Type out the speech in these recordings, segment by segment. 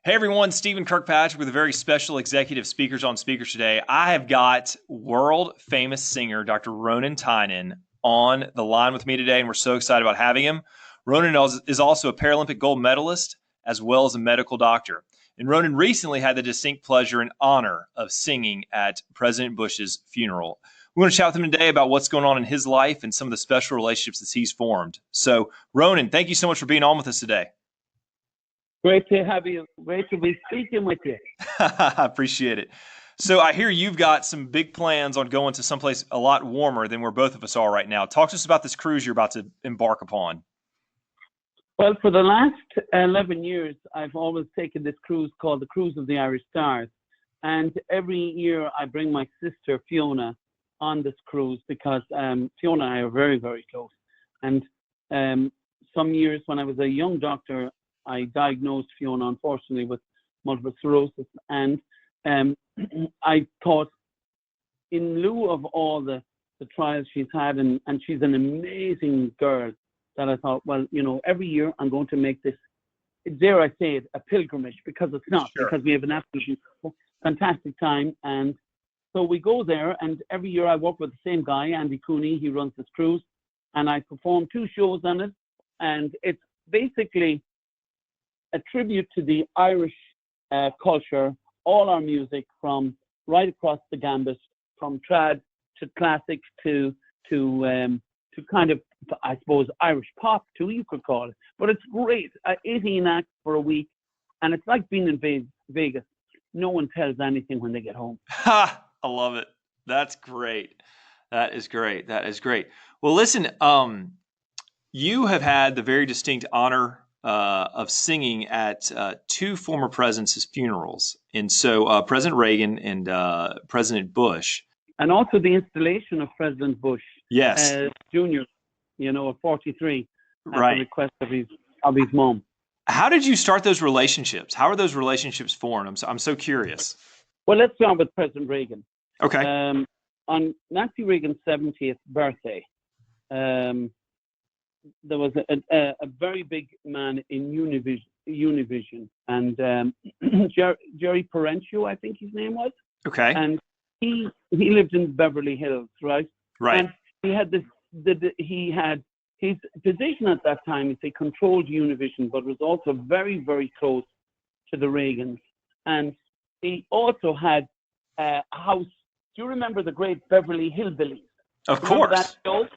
Hey everyone, Stephen Kirkpatrick with a very special executive speakers on speakers today. I have got world famous singer Dr. Ronan Tynan on the line with me today, and we're so excited about having him. Ronan is also a Paralympic gold medalist as well as a medical doctor. And Ronan recently had the distinct pleasure and honor of singing at President Bush's funeral. We're going to chat with him today about what's going on in his life and some of the special relationships that he's formed. So, Ronan, thank you so much for being on with us today. Great to have you. Great to be speaking with you. I appreciate it. So I hear you've got some big plans on going to someplace a lot warmer than where both of us are right now. Talk to us about this cruise you're about to embark upon. Well, for the last 11 years, I've always taken this cruise called the Cruise of the Irish Stars. And every year I bring my sister Fiona on this cruise because Fiona and I are very, very close. And some years when I was a young doctor, I diagnosed Fiona, unfortunately, with multiple sclerosis. And I thought, in lieu of all the trials she's had, and she's an amazing girl, that I thought, well, you know, every year I'm going to make this, dare I say it, a pilgrimage, because it's not, Sure. because we have an absolutely fantastic time. And so we go there, and every year I work with the same guy, Andy Cooney. He runs this cruise, and I perform 2 shows on it. And it's basically a tribute to the Irish culture, all our music from right across the gambit, from trad to classic to kind of, I suppose, Irish pop too, you could call it. But it's great. 18 acts for a week, and it's like being in Vegas. No one tells anything when they get home. Ha! I love it. That's great. That is great. That is great. Well, listen, you have had the very distinct honor of singing at 2 former presidents' funerals. And so President Reagan and President Bush. And also the installation of President Bush. Yes. Jr., you know, at 43, at Right. the request of his mom. How did you start those relationships? How are those relationships formed? I'm so curious. Well, let's start with President Reagan. Okay. On Nancy Reagan's 70th birthday, there was a very big man in Univision, and Jerry Perencio, I think his name was. Okay. And he lived in Beverly Hills, right? Right. And he had he had his position at that time is he controlled Univision, but was also very, very close to the Reagans. And he also had a house. Do you remember the great Beverly Hillbillies? Of Remember course. that show?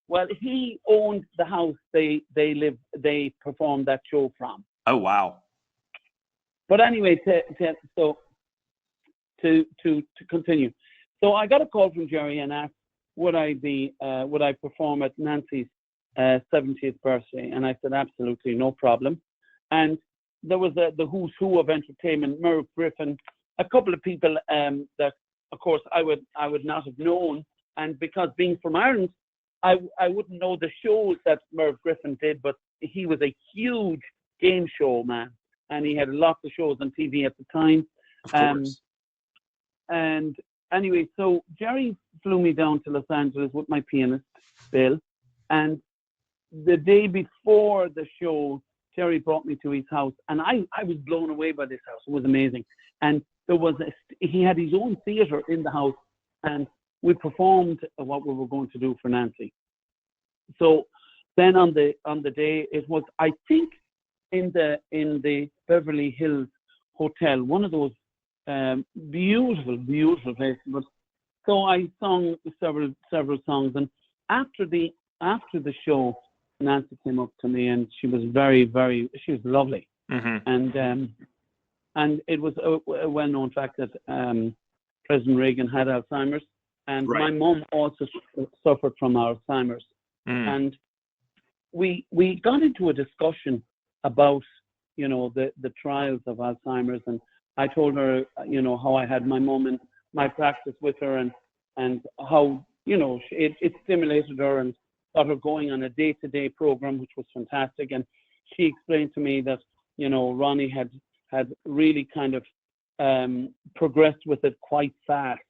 Well, he owned the house they performed that show from. Oh, wow. But anyway, to continue. So I got a call from Jerry and asked, would I perform at Nancy's 70th birthday? And I said, absolutely, no problem. And there was the who's who of entertainment, Merv Griffin, a couple of people that, of course, I would not have known. And because being from Ireland, I wouldn't know the shows that Merv Griffin did, but he was a huge game show man, and he had lots of shows on TV at the time. Of course. And anyway, so Jerry flew me down to Los Angeles with my pianist, Bill, and the day before the show, Jerry brought me to his house, and I was blown away by this house. It was amazing. And he had his own theater in the house, and we performed what we were going to do for Nancy. So then on the day, it was, I think, in the Beverly Hills Hotel, one of those beautiful places. But so I sung several songs, and after the show, Nancy came up to me, and she was she was lovely. Mm-hmm. And it was a well-known fact that President Reagan had Alzheimer's. And Right. my mom also suffered from Alzheimer's. And we got into a discussion about, you know, the trials of Alzheimer's. And I told her, you know, how I had my mom in my practice with her, and how, you know, it stimulated her and got her going on a day-to-day program, which was fantastic. And she explained to me that, you know, Ronnie had really kind of progressed with it quite fast.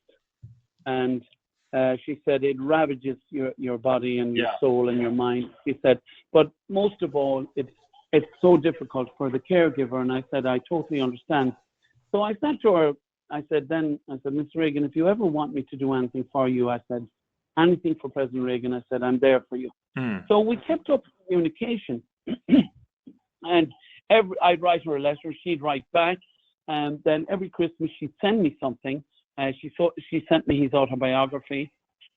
And she said it ravages your body and your soul and your mind. She said, but most of all, it's so difficult for the caregiver. And I said, I totally understand. So I said to her, I said, Mr. Reagan, if you ever want me to do anything for you, I said, anything for President Reagan, I said, I'm there for you. So we kept up communication. And I'd write her a letter, she'd write back. And then every Christmas she'd send me something. She sent me his autobiography,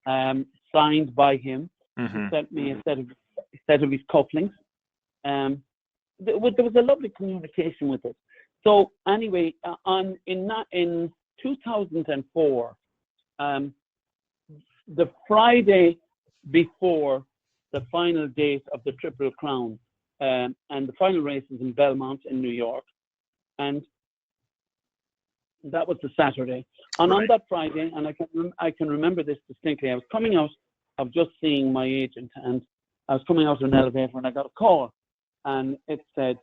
signed by him. She sent me a set of his cufflinks. There was a lovely communication with it. So anyway, in 2004, the Friday before the final date of the Triple Crown, and the final race is in Belmont in New York, and that was the Saturday. And on that Friday, and I can remember this distinctly, I was coming out of just seeing my agent, and I was coming out of an elevator, and I got a call, and it said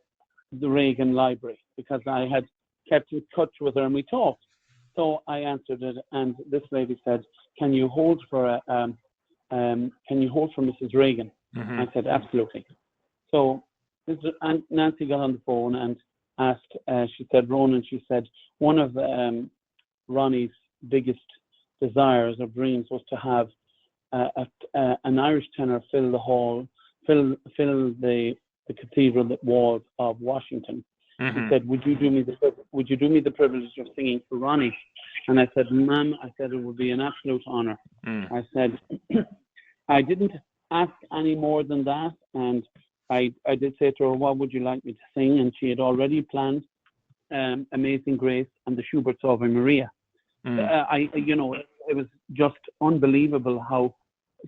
the Reagan Library, because I had kept in touch with her and we talked. So I answered it, and this lady said, "Can you hold for Mrs. Reagan?" I said, "Absolutely." So Nancy got on the phone and asked. She said, "Ronan," she said, "one of Ronnie's biggest desires or dreams was to have an Irish tenor fill the hall, fill the cathedral walls of Washington." He said, "Would you do me the privilege of singing for Ronnie?" And I said, "Ma'am," I said, "it would be an absolute honor." I said, I didn't ask any more than that, and I did say to her, "What would you like me to sing?" And she had already planned Amazing Grace and the Schubert's Ave Maria. It was just unbelievable how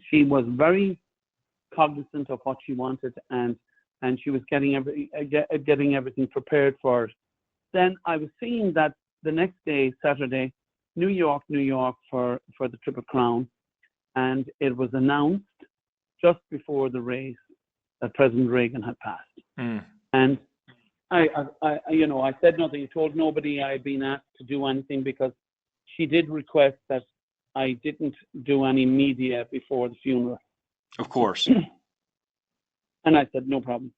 she was very cognizant of what she wanted, and she was getting everything prepared for it. Then I was seeing that the next day, Saturday, New York for the Triple Crown, and it was announced just before the race that President Reagan had passed. And I said nothing. I told nobody I had been asked to do anything, because she did request that I didn't do any media before the funeral. Of course. And I said, no problem.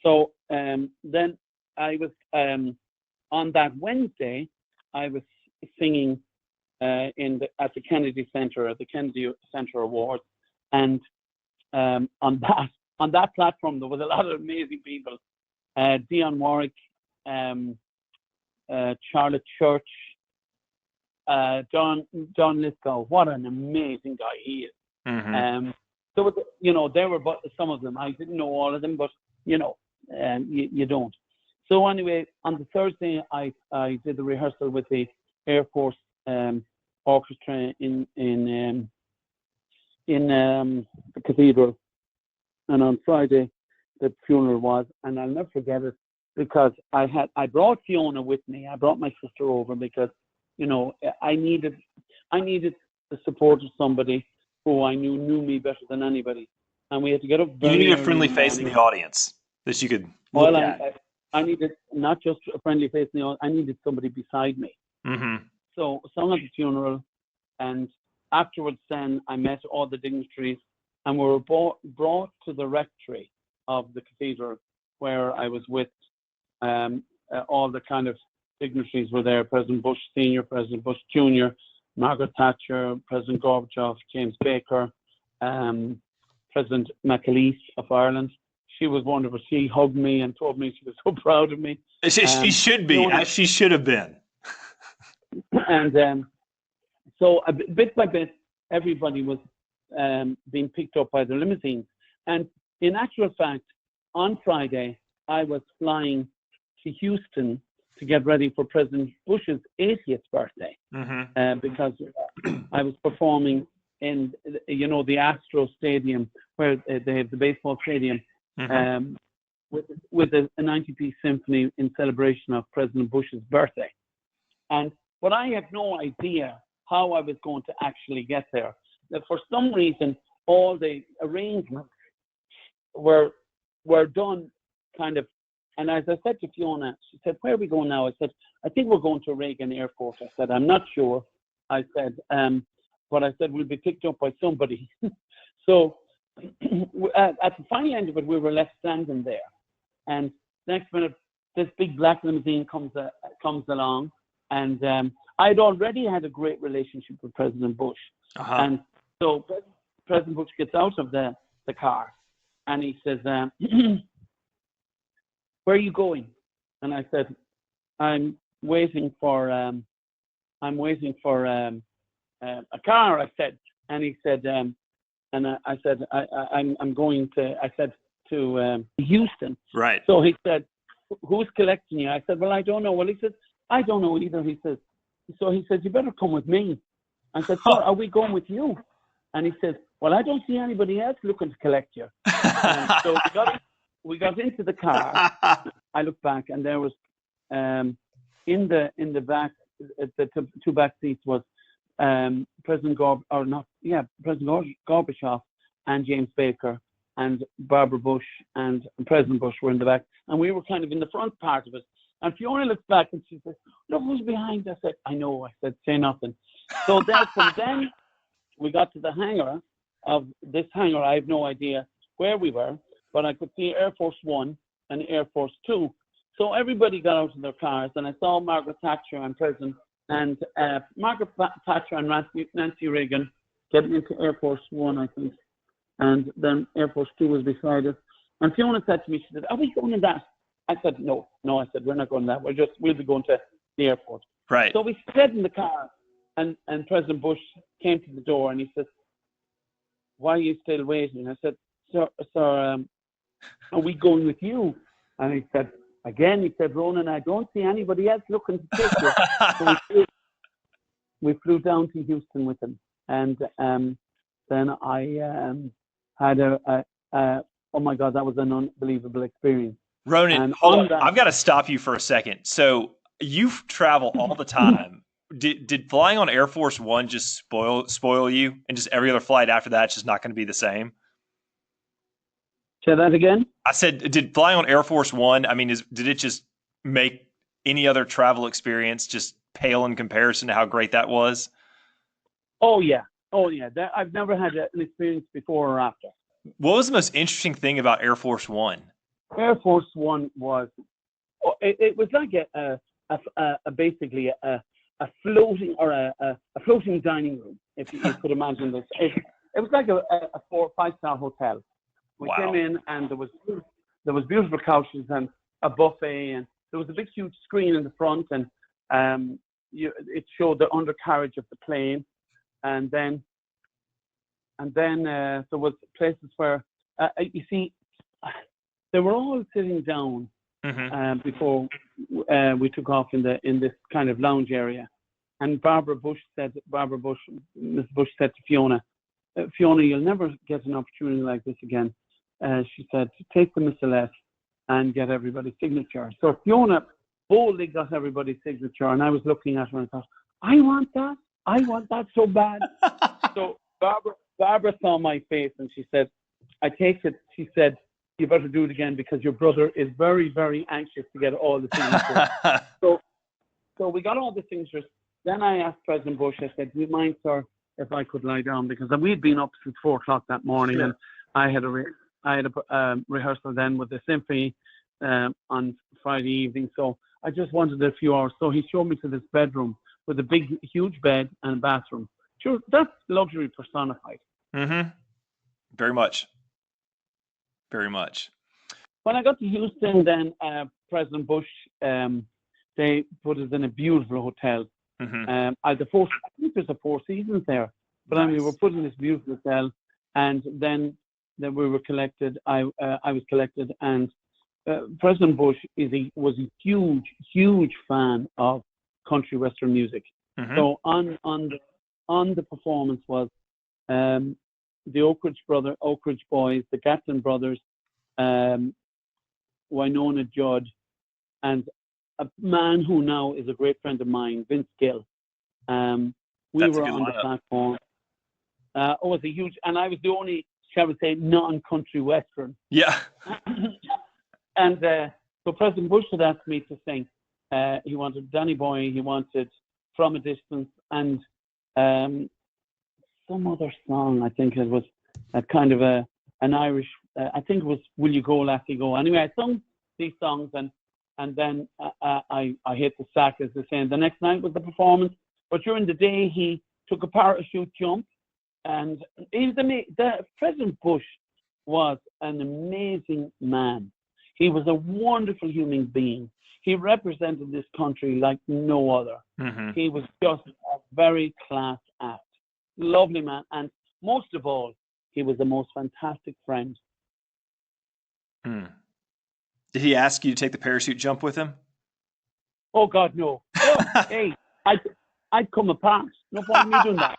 So then I was, on that Wednesday, I was singing at the Kennedy Center, at the Kennedy Center Awards. And on that platform, there was a lot of amazing people. Dionne Warwick, Charlotte Church, John Lithgow. What an amazing guy he is. So, there were some of them. I didn't know all of them, but, you don't. So anyway, on the Thursday, I did the rehearsal with the Air Force Orchestra in the cathedral. And on Friday, the funeral was, and I'll never forget it, because I brought Fiona with me. I brought my sister over because, I needed the support of somebody who I knew me better than anybody. And we had to get up very early. You needed a friendly face in the audience that you could look at. I needed not just a friendly face in the audience, I needed somebody beside me. So sung at the funeral, and afterwards then I met all the dignitaries, and we were brought to the rectory of the cathedral, where I was with all the kind of dignitaries were there. President Bush Sr., President Bush Jr., Margaret Thatcher, President Gorbachev, James Baker, President McAleese of Ireland. She was wonderful. She hugged me and told me she was so proud of me. She should be, as she should have been. And so bit by bit, everybody was being picked up by the limousines. And in actual fact, on Friday, I was flying to Houston to get ready for President Bush's 80th birthday, because I was performing in, the Astro Stadium, where they have the baseball stadium, with a 90-piece symphony in celebration of President Bush's birthday. But I had no idea how I was going to actually get there. That for some reason, all the arrangements were done kind of. And as I said to Fiona, she said, "Where are we going now?" I said, "I think we're going to Reagan Airport." I said, "I'm not sure." I said, but I said, "We'll be picked up by somebody." So at the final end of it, we were left standing there. And next minute, this big black limousine comes along, and I'd already had a great relationship with President Bush, and so President Bush gets out of the car, and he says, "Where are you going?" And I said, "I'm waiting for a car." I said, and he said, I said, I'm going to. I said to Houston. Right. So he said, "Who's collecting you?" I said, "Well, I don't know." Well, he said, "I don't know either." He says, so he said, "You better come with me." I said, "Sir, are we going with you?" And he says, "Well, I don't see anybody else looking to collect you." And so we got into the car. I looked back, and there was in the back, the two back seats was President Gorbachev and James Baker and Barbara Bush and President Bush were in the back, and we were kind of in the front part of it. And Fiona looks back and she says, "Look who's behind." I said, "I know." I said, "Say nothing." So then we got to the hangar of this hangar. I have no idea where we were, but I could see Air Force One and Air Force Two. So everybody got out of their cars, and I saw Margaret Thatcher and President and Margaret Thatcher and Nancy Reagan getting into Air Force One, I think, and then Air Force Two was beside us. And Fiona said to me, she said, "Are we going in that?" I said, No. I said, "We're not going that. We'll be going to the airport." Right. So we stayed in the car, and President Bush came to the door, and he said, "Why are you still waiting?" I said, Sir, are we going with you?" And he said, "Ronan, I don't see anybody else looking to take you." So we flew down to Houston with him, and then I had oh my God, that was an unbelievable experience. Ronan, hold on. I've got to stop you for a second. So you travel all the time. Did flying on Air Force One just spoil you, and just every other flight after that's just not going to be the same? Say that again? I said, did flying on Air Force One, I mean, did it just make any other travel experience just pale in comparison to how great that was? Oh yeah. I've never had an experience before or after. What was the most interesting thing about Air Force One? Air Force One was, it was like basically a floating or a floating dining room, if you could imagine this. It was like a 4 or 5-star hotel. We came in, and there was beautiful couches and a buffet, and there was a big huge screen in the front, and it showed the undercarriage of the plane, and then there was places where you see they were all sitting down before we took off in this kind of lounge area, and Mrs. Bush said to Fiona, "Fiona, you'll never get an opportunity like this again." She said, "Take the Missalette and get everybody's signature." So Fiona boldly got everybody's signature, and I was looking at her and thought, I want that so bad. So Barbara saw my face, and she said, "I take it." She said, "You better do it again, because your brother is very, very anxious to get all the signatures." So we got all the signatures. Then I asked President Bush, I said, "Do you mind, sir, if I could lie down?" Because we'd been up since 4 o'clock that morning, and I had a rehearsal then with the symphony on Friday evening. So I just wanted a few hours. So he showed me to this bedroom with a big, huge bed and a bathroom. Sure, that's luxury personified. Mm-hmm. Very much. Very much. When I got to Houston, then President Bush, they put us in a beautiful hotel. Mm-hmm. I think there's a 4 seasons there. But Nice. we were put in this beautiful hotel, and then we were collected. I was collected, and President Bush was a huge, huge fan of country western music. Mm-hmm. So on the performance was the Oak Ridge Boys, the Gatlin Brothers, Winona Judd, and a man who now is a great friend of mine, Vince Gill. We were on the platform. It was a huge, and I was the only, shall we say, non-country western. Yeah. And so President Bush had asked me to sing. He wanted Danny Boy, he wanted From a Distance, and some other song. I think it was a kind of an Irish. I think it was Will You Go, Lassie Go. Anyway, I sung these songs, and then I hit the sack, as they say. And the next night was the performance. But during the day, he took a parachute jump, and he was President Bush was an amazing man. He was a wonderful human being. He represented this country like no other. Mm-hmm. He was just a very class act. Lovely man. And most of all, he was the most fantastic friend. Mm. Did he ask you to take the parachute jump with him? Oh, God, no. Oh, hey, I'd come apart. No point in me doing that.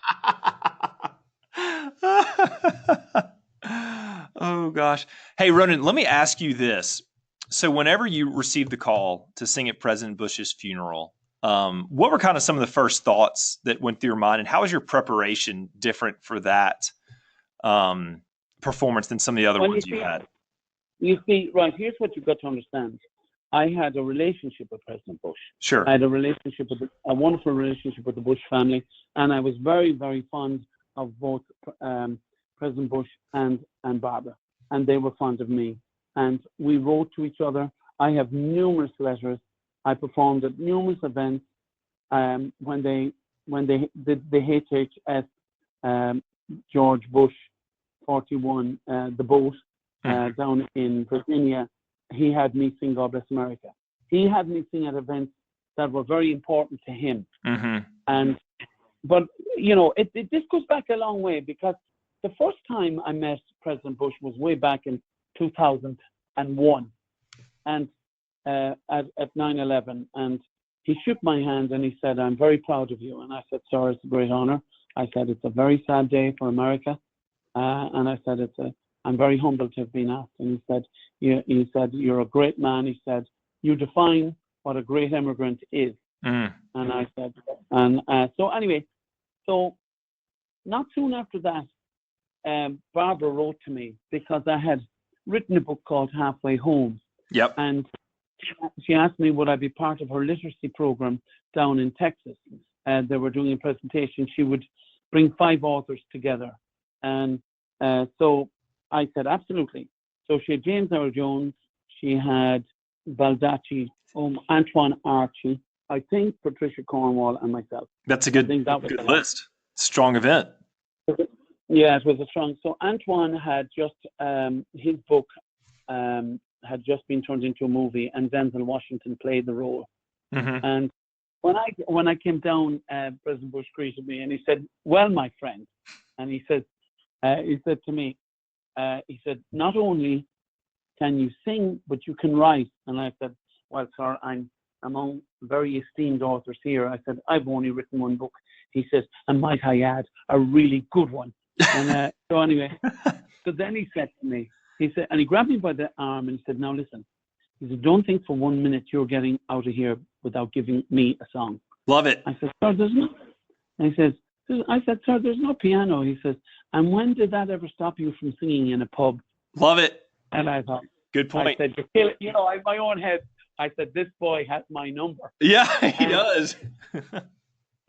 Oh, gosh. Hey, Ronan, let me ask you this. So whenever you received the call to sing at President Bush's funeral, what were kind of some of the first thoughts that went through your mind, and how was your preparation different for that performance than some of the other ones you had? You see, right, here's what you've got to understand. I had a relationship with President Bush. Sure. I had a wonderful relationship with the Bush family, and I was very, very fond of both President Bush and Barbara, and they were fond of me. And we wrote to each other. I have numerous letters. I performed at numerous events when they did the HHS George Bush 41, the boat down in Virginia. He had me sing God Bless America. He had me sing at events that were very important to him. Mm-hmm. But you know, this goes back a long way, because the first time I met President Bush was way back in 2001, and at 9/11, and he shook my hand and he said, "I'm very proud of you." And I said, "Sir, it's a great honor." I said, "It's a very sad day for America," and I said, "I'm very humbled to have been asked." And he said, "You're a great man." He said, "You define what a great immigrant is." And I said, so anyway, so not soon after that, Barbara wrote to me, because I had written a book called Halfway Home. Yep. And she asked me would I be part of her literacy program down in Texas. They were doing a presentation. She would bring 5 authors together. And so I said, absolutely. So she had James Earl Jones. She had Baldacci, Antoine Archie, I think Patricia Cornwall, and myself. That's a good list. Strong event. Yeah, it was a strong. So Antoine had just his book had just been turned into a movie, and Denzel Washington played the role. Mm-hmm. And when I came down, President Bush greeted me, and he said, "Well, my friend," and he said to me, he said, "Not only can you sing, but you can write." And I said, "Well, sir, I'm among very esteemed authors here." I said, "I've only written one book." He says, "And might I add, a really good one." And so anyway, so then he said to me, he said, and he grabbed me by the arm and he said, "Now listen," he said, "don't think for 1 minute you're getting out of here without giving me a song." Love it. I said, "Sir, there's no," and he says, I said, "Sir, there's no piano." He says, "And when did that ever stop you from singing in a pub?" Love it. And I thought, good point. I said, "You're killing," you know, in my own head, I said, "This boy has my number." Yeah, he does.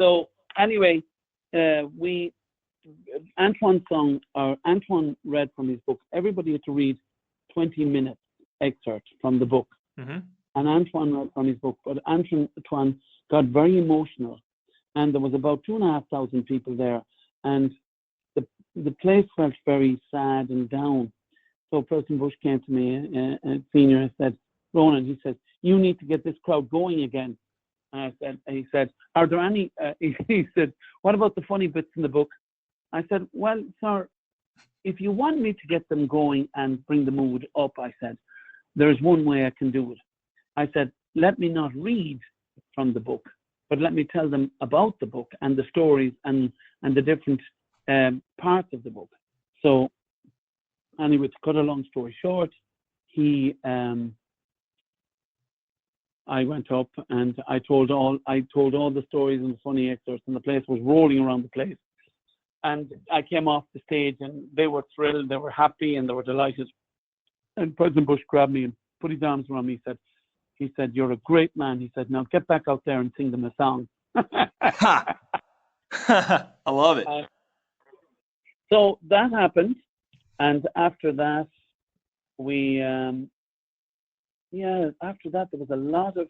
So anyway, Antoine read from his book. Everybody had to read 20 minutes excerpt from the book. Mm-hmm. And Antoine read from his book, but Antoine got very emotional. And there was about 2,500 people there. And the place felt very sad and down. So President Bush came to me, senior, and said, "Ronan," he said, "you need to get this crowd going again." And he said, "Are there any," he said, "what about the funny bits in the book?" I said, "Well, sir, if you want me to get them going and bring the mood up," I said, "there's one way I can do it." I said, "Let me not read from the book, but let me tell them about the book and the stories and the different parts of the book." So anyway, to cut a long story short, I went up and I told all the stories and the funny excerpts, and the place was rolling around the place. And I came off the stage and they were thrilled, they were happy, and they were delighted. And President Bush grabbed me and put his arms around me. He said, "You're a great man." He said, "Now get back out there and sing them a song." I love it. So that happened. And after that, we after that, there was a lot of,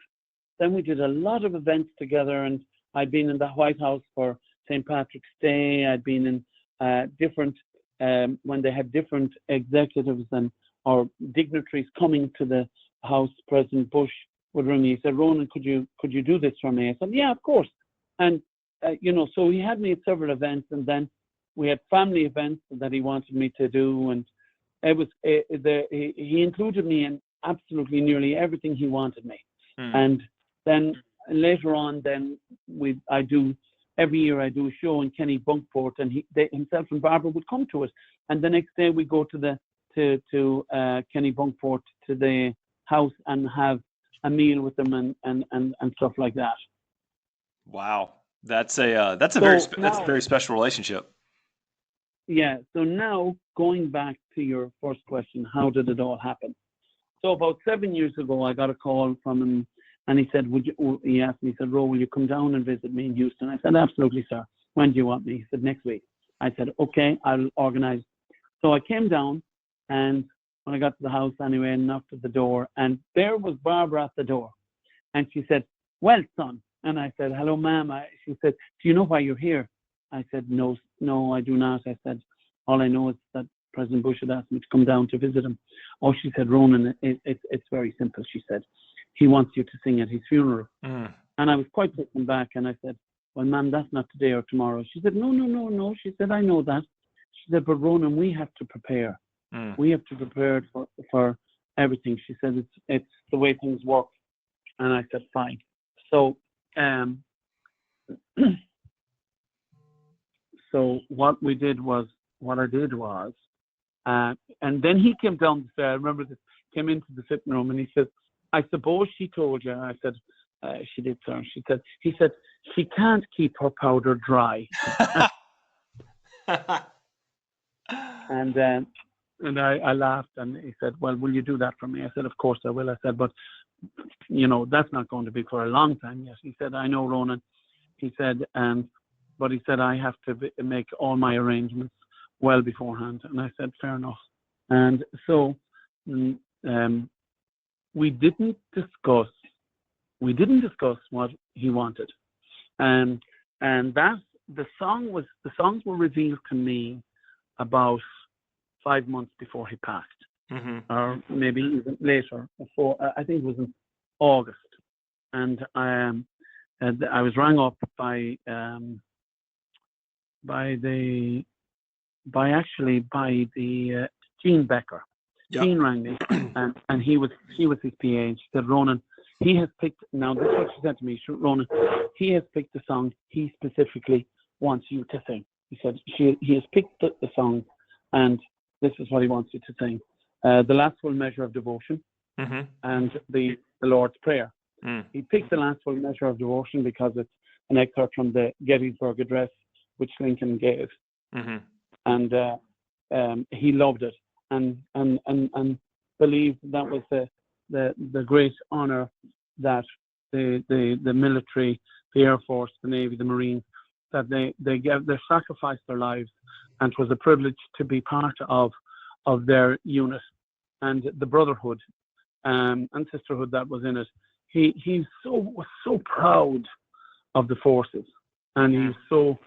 then we did a lot of events together, and I'd been in the White House for St. Patrick's Day. I'd been in different, when they had different executives or dignitaries coming to the House. President Bush would ring me. He said, Ronan, could you do this for me? I said, yeah, of course. And, so he had me at several events, and then we had family events that he wanted me to do. And it was, he included me in absolutely nearly everything he wanted me. And then later on, every year I do a show in Kenny Bunkport, and himself and Barbara would come to it. And the next day we go to Kenny Bunkport, to the house, and have a meal with them and stuff like that. Wow, that's a very special relationship. Yeah. So now, going back to your first question, how did it all happen? So about 7 years ago, I got a call from him, and he said, he asked me, he said, Ro, will you come down and visit me in Houston? I said, absolutely, sir. When do you want me? He said, next week. I said, okay, I'll organize. So I came down, and when I got to the house anyway, and knocked at the door, and there was Barbara at the door. And she said, well, son. And I said, hello, ma'am. She said, do you know why you're here? I said, no, I do not. I said, all I know is that President Bush had asked me to come down to visit him. Oh, she said, Ronan, it's very simple. She said, he wants you to sing at his funeral. And I was quite taken back, and I said, well, ma'am, that's not today or tomorrow. She said, no. She said, I know that. She said, but Ronan, we have to prepare. We have to prepare for everything. She said, it's the way things work. And I said, fine. So, so what I did was, and then he came down the stairs. I remember this, came into the sitting room, and he said, I suppose she told you. I said, she did, sir. He said, she can't keep her powder dry. And I laughed, and he said, well, will you do that for me? I said, of course I will. I said, but, that's not going to be for a long time yet. He said, I know, Ronan. He said, but he said, I have to make all my arrangements well beforehand. And I said, fair enough. And so we didn't discuss what he wanted. And that the songs were revealed to me about 5 months before he passed, or maybe even later. Before, I think it was in August, and I was rang up by Gene Becker. Yep. Gene rang me, and she was his PA, and she said, Ronan, he has picked, now this is what she said to me, Ronan, he has picked the song he specifically wants you to sing. He said, he has picked the song, and this is what he wants you to sing. The Last Full Measure of Devotion, and the Lord's Prayer. He picked the Last Full Measure of Devotion because it's an excerpt from the Gettysburg Address, which Lincoln gave. And he loved it, and believed that was the great honor that the military, the Air Force, the Navy, the Marines, that they sacrificed their lives, and it was a privilege to be part of their unit, and the brotherhood and sisterhood that was in it. He was so proud of the forces, and he was so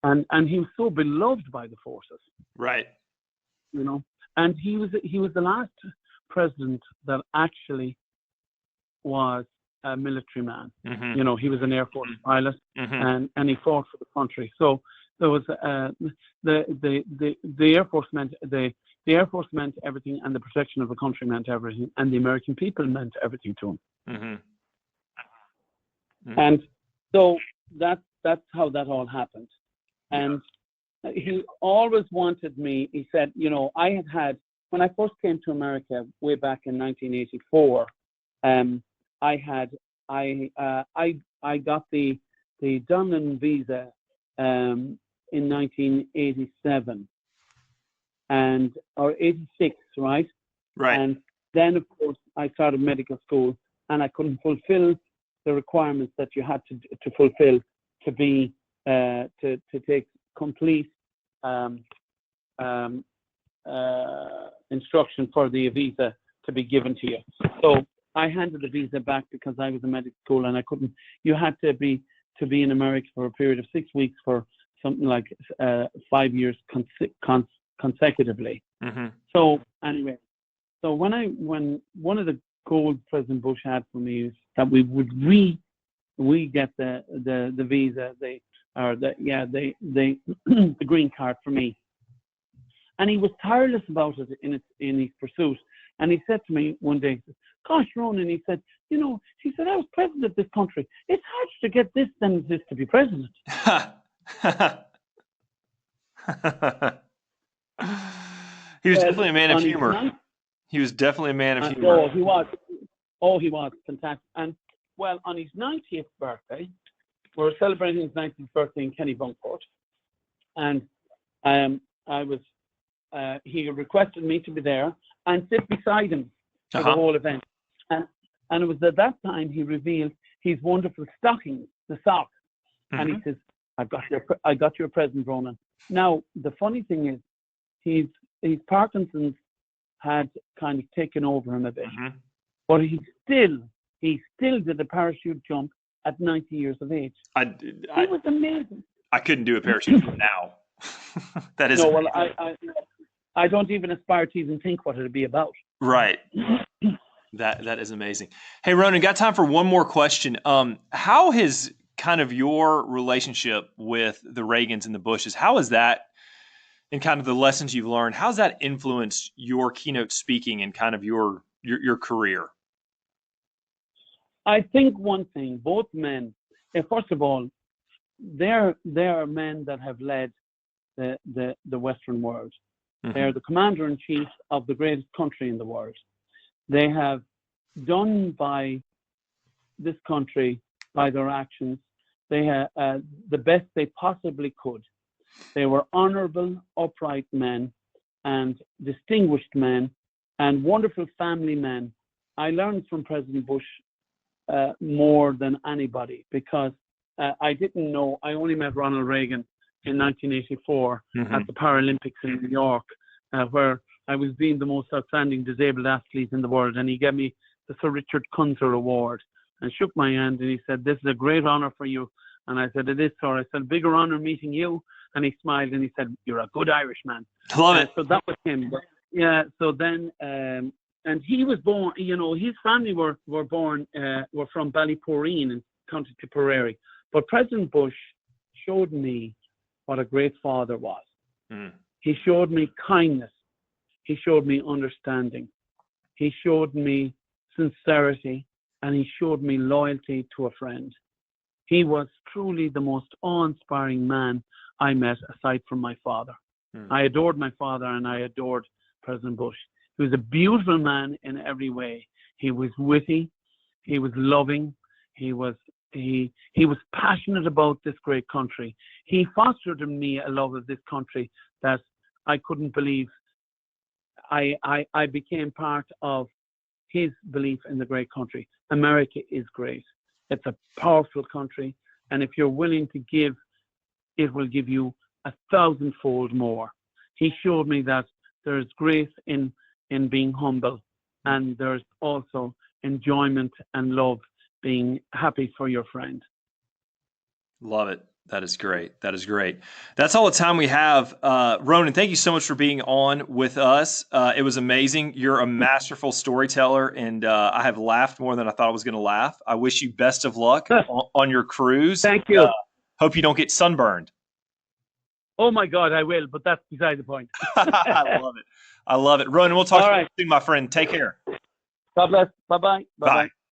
and he was so beloved by the forces. Right. And he was the last president that actually was a military man. He was an Air Force pilot, and he fought for the country. So there was the Air Force meant the Air Force meant everything, and the protection of the country meant everything, and the American people meant everything to him. And so that's how that all happened. And he always wanted me. He said, I had when I first came to America way back in 1984. I got the Dunn visa in 1987 or 86, right? Right. And then, of course, I started medical school, and I couldn't fulfill the requirements that you had to fulfill to be to take complete instruction for the visa to be given to you. So I handed the visa back because I was in medical school and I couldn't. You had to be in America for a period of 6 weeks for something like 5 years consecutively. Mm-hmm. So anyway, so when one of the goals President Bush had for me is that we would get the visa, the green card for me. And he was tireless about it in his pursuit. And he said to me one day, he said, "Gosh, Ronan," he said, "I was president of this country. It's harder to get this than it is to be president." He was definitely a man of humor. He was definitely a man of humor. Oh, he was. Oh, he was fantastic. And well, on his 90th birthday, we were celebrating his 90th birthday in Kennybunkport, and he requested me to be there and sit beside him for the whole event. And it was at that time he revealed his wonderful stockings, the socks, and he says, "I got your present, Ronan." Now the funny thing is, his Parkinson's had kind of taken over him a bit, but he still did a parachute jump at 90 years of age. He was amazing. I couldn't do a parachute jump now. That is no. Well, I don't even aspire to even think what it'd be about. Right. That is amazing. Hey, Ronan, got time for one more question. How has kind of your relationship with the Reagans and the Bushes, how is that, and kind of the lessons you've learned, how's that influenced your keynote speaking and kind of your career? I think one thing, both men, first of all, they are men that have led the Western world. They're the commander-in-chief of the greatest country in the world. They have done by this country, by their actions, they have the best they possibly could. They were honorable, upright men and distinguished men and wonderful family men. I learned from President Bush more than anybody because I didn't know. I only met Ronald Reagan in 1984 at the Paralympics in New York, where I was deemed the most outstanding disabled athlete in the world, and he gave me the Sir Richard Kunzer Award and shook my hand, and he said, "This is a great honor for you." And I said, "It is, sir." I said, "Bigger honor meeting you." And he smiled and he said, "You're a good Irishman." Love it. So that was him. But, yeah. So then, and he was born. His family were from Ballyporeen in County Tipperary. But President Bush showed me what a great father was. He showed me kindness. He showed me understanding. He showed me sincerity, and he showed me loyalty to a friend. He was truly the most awe-inspiring man I met aside from my father. I adored my father and I adored President Bush. He was a beautiful man in every way. He was witty. He was loving. He was passionate about this great country. He fostered in me a love of this country that I couldn't believe. I became part of his belief in the great country. America is great. It's a powerful country. And if you're willing to give, it will give you 1,000-fold more. He showed me that there's grace in being humble, and there's also enjoyment and love being happy for your friend. Love it. That is great. That is great. That's all the time we have. Ronan, thank you so much for being on with us. It was amazing. You're a masterful storyteller, and I have laughed more than I thought I was going to laugh. I wish you best of luck on your cruise. Thank you. Hope you don't get sunburned. Oh, my God, I will, but that's beside the point. I love it. I love it. Ronan, we'll talk to you soon, my friend. Take care. God bless. Bye-bye. Bye.